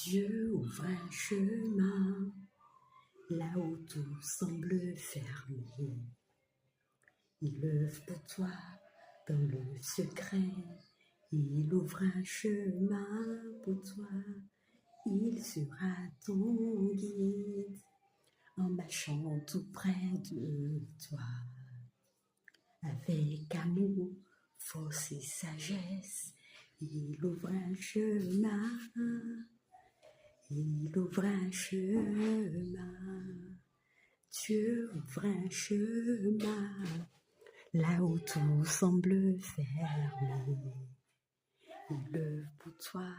Dieu ouvre un chemin là où tout semble fermé. Il œuvre pour toi dans le secret. Il ouvre un chemin pour toi. Il sera ton guide en marchant tout près de toi. Avec amour, force et sagesse, il ouvre un chemin. Il ouvre un chemin. Dieu ouvre un chemin là où tout semble fermé. Il œuvre pour toi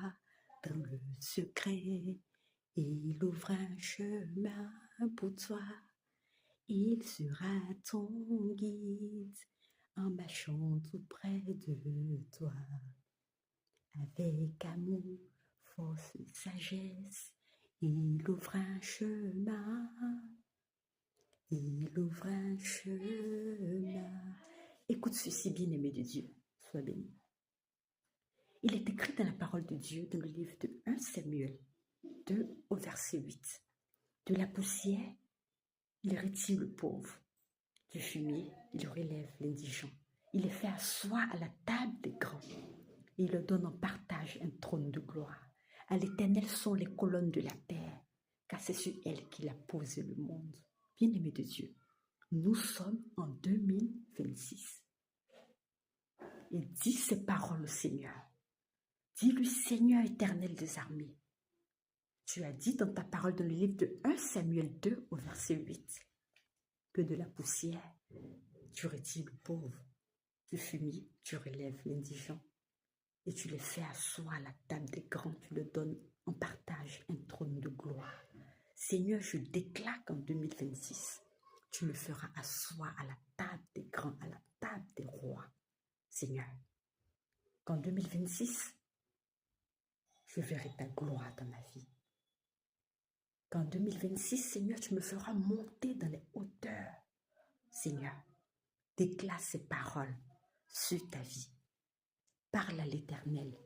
dans le secret. Il ouvre un chemin pour toi. Il sera ton guide en marchant tout près de toi. Avec amour, force et sagesse, il ouvre un chemin. Il ouvre un chemin. Écoute ceci, bien-aimé de Dieu, sois béni. Il est écrit dans la parole de Dieu, dans le livre de 1 Samuel 2 au verset 8. De la poussière, il retire le pauvre. Du fumier, il relève l'indigent. Il les fait asseoir à la table des grands. Il leur donne en partage un trône de gloire. À l'Éternel sont les colonnes de la terre, car c'est sur elle qu'il a posé le monde. Bien-aimé de Dieu, nous sommes en 2026. Et dis ces paroles au Seigneur. Dis-lui, Seigneur éternel des armées. Tu as dit dans ta parole dans le livre de 1 Samuel 2 au verset 8 que de la poussière, tu retires le pauvre. Du fumier, tu relèves l'indigent. Et tu les fais asseoir à la table des grands, tu leur donnes en partage un trône de gloire. Seigneur, je déclare qu'en 2026, tu me feras asseoir à la table des grands, à la table des rois. Seigneur, qu'en 2026, je verrai ta gloire dans ma vie. Qu'en 2026, Seigneur, tu me feras monter dans les hauteurs. Seigneur, déclare ces paroles sur ta vie. Parle à l'Éternel.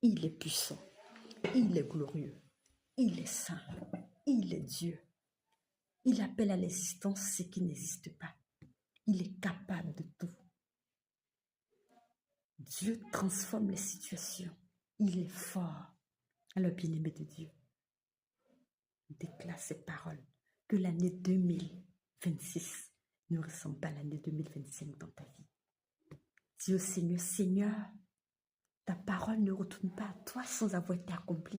Il est puissant. Il est glorieux. Il est saint. Il est Dieu. Il appelle à l'existence ce qui n'existe pas. Il est capable de tout. Dieu transforme les situations. Il est fort. Alors, bien-aimé de Dieu, déclare ces paroles. Que l'année 2026 ne ressemble pas à l'année 2025 dans ta vie. Dis au Seigneur, Seigneur, ta parole ne retourne pas à toi sans avoir été accomplie.